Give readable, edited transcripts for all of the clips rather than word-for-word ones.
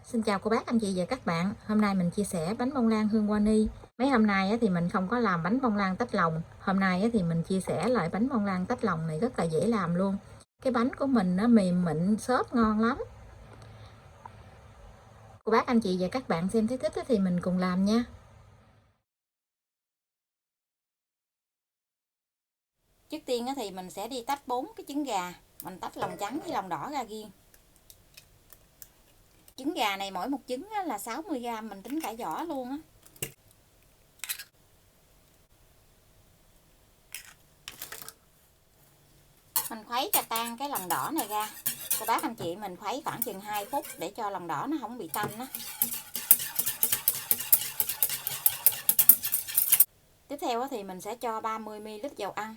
Xin chào cô bác, anh chị và các bạn. Hôm nay mình chia sẻ bánh bông lan hương vani. Mấy hôm nay thì mình không có làm bánh bông lan tách lòng. Hôm nay thì mình chia sẻ lại bánh bông lan tách lòng này rất là dễ làm luôn. Cái bánh của mình nó mềm mịn, xốp ngon lắm. Cô bác, anh chị và các bạn xem thấy thích thì mình cùng làm nha. Trước tiên thì mình sẽ đi tách 4 cái trứng gà. Mình tách lòng trắng với lòng đỏ ra riêng. Trứng gà này mỗi một trứng là 60g, mình tính cả vỏ luôn á. Mình khuấy cho tan cái lòng đỏ này ra. Cô bác anh chị mình khuấy khoảng chừng 2 phút để cho lòng đỏ nó không bị tanh á. Tiếp theo thì mình sẽ cho 30ml dầu ăn.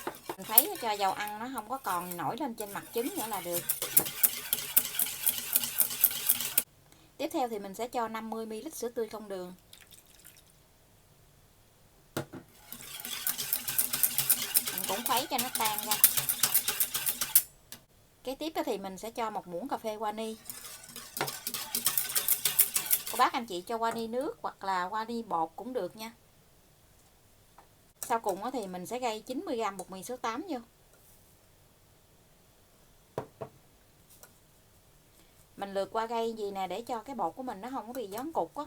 Mình khuấy cho dầu ăn nó không có còn nổi lên trên mặt trứng nữa là được. Tiếp theo thì mình sẽ cho 50ml sữa tươi không đường. Mình cũng khuấy cho nó tan ra. Kế tiếp thì mình sẽ cho 1 muỗng cà phê vani. Cô bác anh chị cho vani nước hoặc là vani bột cũng được nha. Sau cùng thì mình sẽ gây 90g bột mì số 8 vô. Mình lượt qua gây gì nè để cho cái bột của mình nó không có bị gión cục á.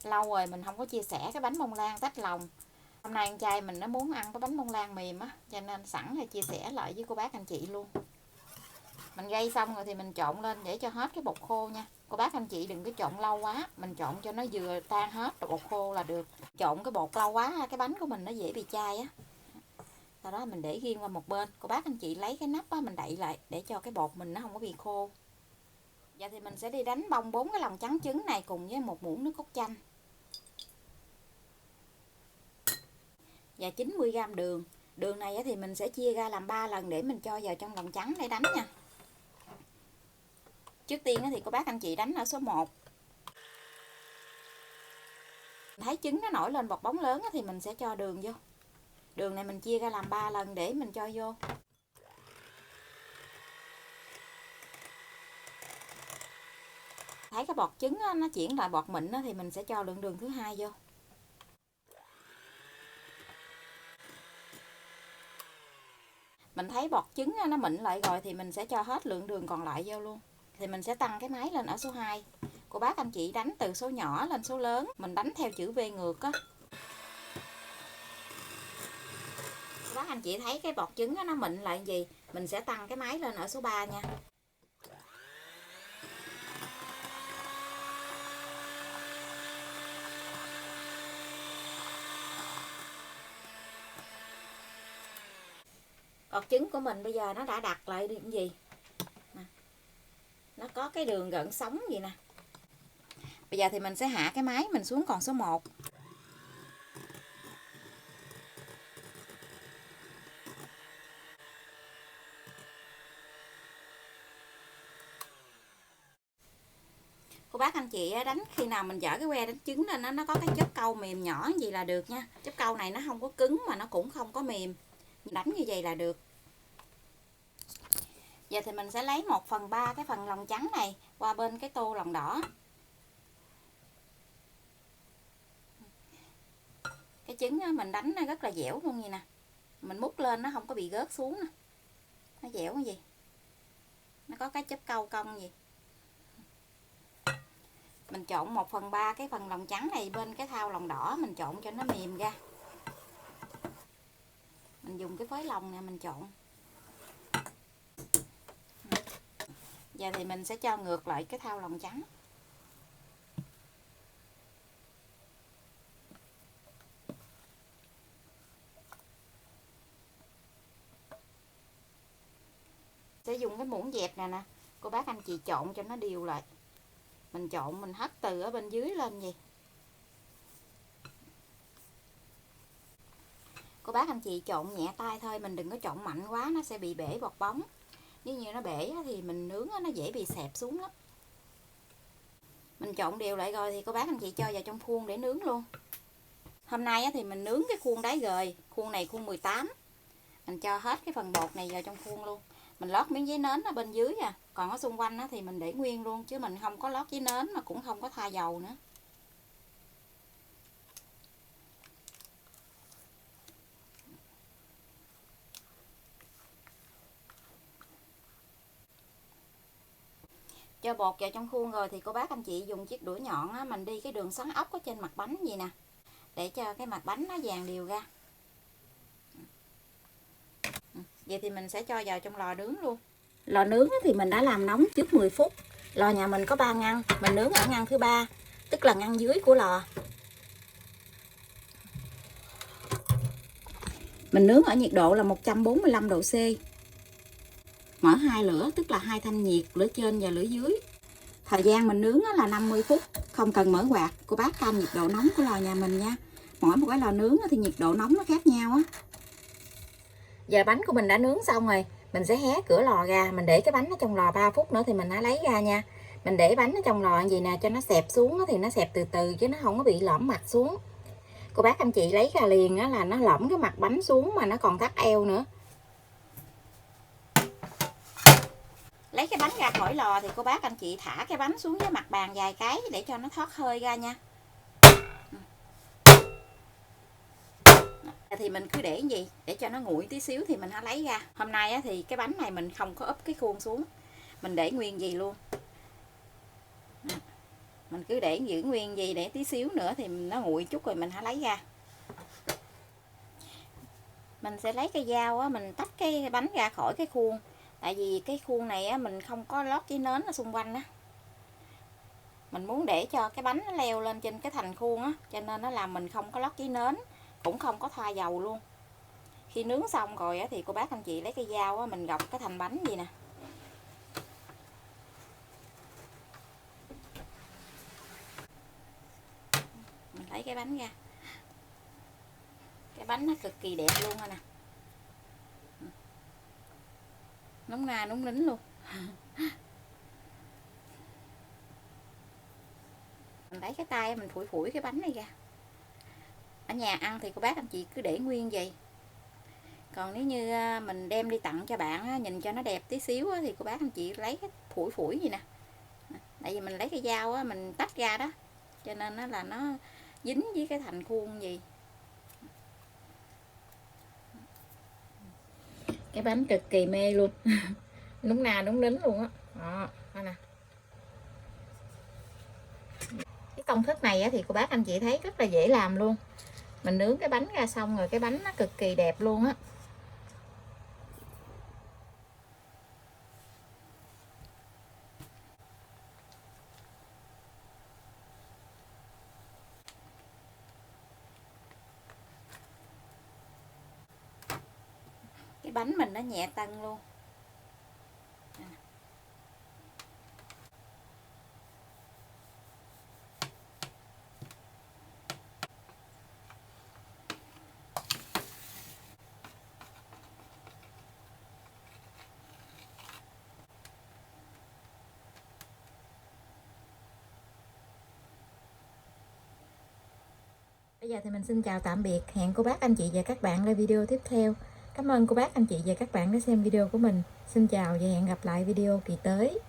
Lâu rồi mình không có chia sẻ cái bánh bông lan tách lòng. Hôm nay anh trai mình nó muốn ăn cái bánh bông lan mềm á, cho nên sẵn là chia sẻ lại với cô bác anh chị luôn. Mình gây xong rồi thì mình trộn lên để cho hết cái bột khô nha. Cô bác anh chị đừng có trộn lâu quá, mình trộn cho nó vừa tan hết bột khô là được. Trộn cái bột lâu quá cái bánh của mình nó dễ bị chai á. Sau đó mình để riêng qua một bên. Cô bác anh chị lấy cái nắp á, mình đậy lại để cho cái bột mình nó không có bị khô. Giờ thì mình sẽ đi đánh bông 4 cái lòng trắng trứng này cùng với 1 muỗng nước cốt chanh. Và 90g đường. Đường này thì mình sẽ chia ra làm 3 lần để mình cho vào trong lòng trắng để đánh nha. Trước tiên thì cô bác anh chị đánh ở số 1. Thấy trứng nó nổi lên bọt bóng lớn thì mình sẽ cho đường vô. Đường này mình chia ra làm 3 lần để mình cho vô. Thấy cái bọt trứng nó chuyển lại bọt mịn thì mình sẽ cho lượng đường thứ 2 vô. Mình thấy bọt trứng nó mịn lại rồi thì mình sẽ cho hết lượng đường còn lại vô luôn. Thì mình sẽ tăng cái máy lên ở số 2. Cô bác anh chị đánh từ số nhỏ lên số lớn, mình đánh theo chữ V ngược á. Cô bác anh chị thấy cái bọt trứng nó mịn lại gì, mình sẽ tăng cái máy lên ở số 3 nha. Bọt trứng của mình bây giờ nó đã đặt lại được cái gì nè, nó có cái đường gợn sóng gì nè. Bây giờ thì mình sẽ hạ cái máy mình xuống còn số 1. Cô bác anh chị đánh khi nào mình dở cái que đánh trứng lên nó có cái chớp câu mềm nhỏ gì là được nha. Chớp câu này nó không có cứng mà nó cũng không có mềm, đánh như vậy là được. Giờ thì mình sẽ lấy 1/3 cái phần lòng trắng này qua bên cái tô lòng đỏ. Cái trứng mình đánh nó rất là dẻo luôn vậy nè, mình múc lên nó không có bị gớt xuống nè, nó dẻo cái gì, nó có cái chớp câu cong gì. Mình trộn 1/3 cái phần lòng trắng này bên cái thau lòng đỏ, mình trộn cho nó mềm ra. Mình dùng cái phới lòng nè mình trộn. Giờ thì mình sẽ cho ngược lại cái thau lòng trắng. Sẽ dùng cái muỗng dẹp này nè, cô bác anh chị trộn cho nó đều lại. Mình trộn mình hất từ ở bên dưới lên gì. Cô bác anh chị trộn nhẹ tay thôi, mình đừng có trộn mạnh quá nó sẽ bị bể bọt bóng. Nếu như nó bể thì mình nướng nó dễ bị xẹp xuống lắm. Mình trộn đều lại rồi thì cô bác anh chị cho vào trong khuôn để nướng luôn. Hôm nay thì mình nướng cái khuôn đáy gời, khuôn này khuôn 18. Mình cho hết cái phần bột này vào trong khuôn luôn. Mình lót miếng giấy nến ở bên dưới à. Còn ở xung quanh á, thì mình để nguyên luôn, chứ mình không có lót với nến mà cũng không có thoa dầu nữa. Cho bột vào trong khuôn rồi thì cô bác anh chị dùng chiếc đũa nhọn á, mình đi cái đường xoắn ốc ở trên mặt bánh gì nè, để cho cái mặt bánh nó vàng đều ra. Vậy thì mình sẽ cho vào trong lò nướng luôn. Lò nướng thì mình đã làm nóng trước 10 phút. Lò nhà mình có 3 ngăn, mình nướng ở ngăn thứ 3, tức là ngăn dưới của lò. Mình nướng ở nhiệt độ là 145 độ C. Mở 2 lửa, tức là 2 thanh nhiệt, lửa trên và lửa dưới. Thời gian mình nướng là 50 phút, không cần mở quạt. Cô bác canh nhiệt độ nóng của lò nhà mình nha. Mỗi một cái lò nướng thì nhiệt độ nóng nó khác nhau á. Giờ bánh của mình đã nướng xong rồi, mình sẽ hé cửa lò ra, mình để cái bánh ở trong lò 3 phút nữa thì mình đã lấy ra nha. Mình để bánh ở trong lò như vậy nè, cho nó xẹp xuống thì nó xẹp từ từ chứ nó không có bị lõm mặt xuống. Cô bác anh chị lấy ra liền á là nó lõm cái mặt bánh xuống mà nó còn thắt eo nữa. Lấy cái bánh ra khỏi lò thì cô bác anh chị thả cái bánh xuống với mặt bàn vài cái để cho nó thoát hơi ra nha. Thì mình cứ để gì để cho nó nguội tí xíu thì mình hãy lấy ra. Hôm nay thì cái bánh này mình không có úp cái khuôn xuống, mình để nguyên gì luôn. Mình cứ để giữ nguyên gì để tí xíu nữa thì nó nguội chút rồi mình hãy lấy ra. Mình sẽ lấy cây dao á, mình tách cái bánh ra khỏi cái khuôn. Tại vì cái khuôn này á, mình không có lót với nến ở xung quanh á. Mình muốn để cho cái bánh nó leo lên trên cái thành khuôn á, cho nên nó làm mình không có lót với nến, cũng không có thoa dầu luôn. Khi nướng xong rồi á, thì cô bác anh chị lấy cây dao á, mình gọt cái thành bánh gì nè. Mình lấy cái bánh ra. Cái bánh nó cực kỳ đẹp luôn nè. Nóng na nóng nín luôn. Mình lấy cái tay mình phủi phủi cái bánh này ra. Ở nhà ăn thì cô bác anh chị cứ để nguyên vậy. Còn nếu như mình đem đi tặng cho bạn nhìn cho nó đẹp tí xíu thì cô bác anh chị lấy cái phủi phủi gì nè. Tại vì mình lấy cái dao mình tách ra đó, cho nên là nó dính với cái thành khuôn gì. Cái bánh cực kỳ mê luôn. Núng na núng nín luôn á. Đó nè. Cái công thức này thì cô bác anh chị thấy rất là dễ làm luôn. Mình nướng cái bánh ra xong rồi cái bánh nó cực kỳ đẹp luôn á. Cái bánh mình nó nhẹ tân luôn. Bây giờ thì mình xin chào tạm biệt. Hẹn cô bác anh chị và các bạn lên video tiếp theo. Cảm ơn cô bác anh chị và các bạn đã xem video của mình. Xin chào và hẹn gặp lại video kỳ tới.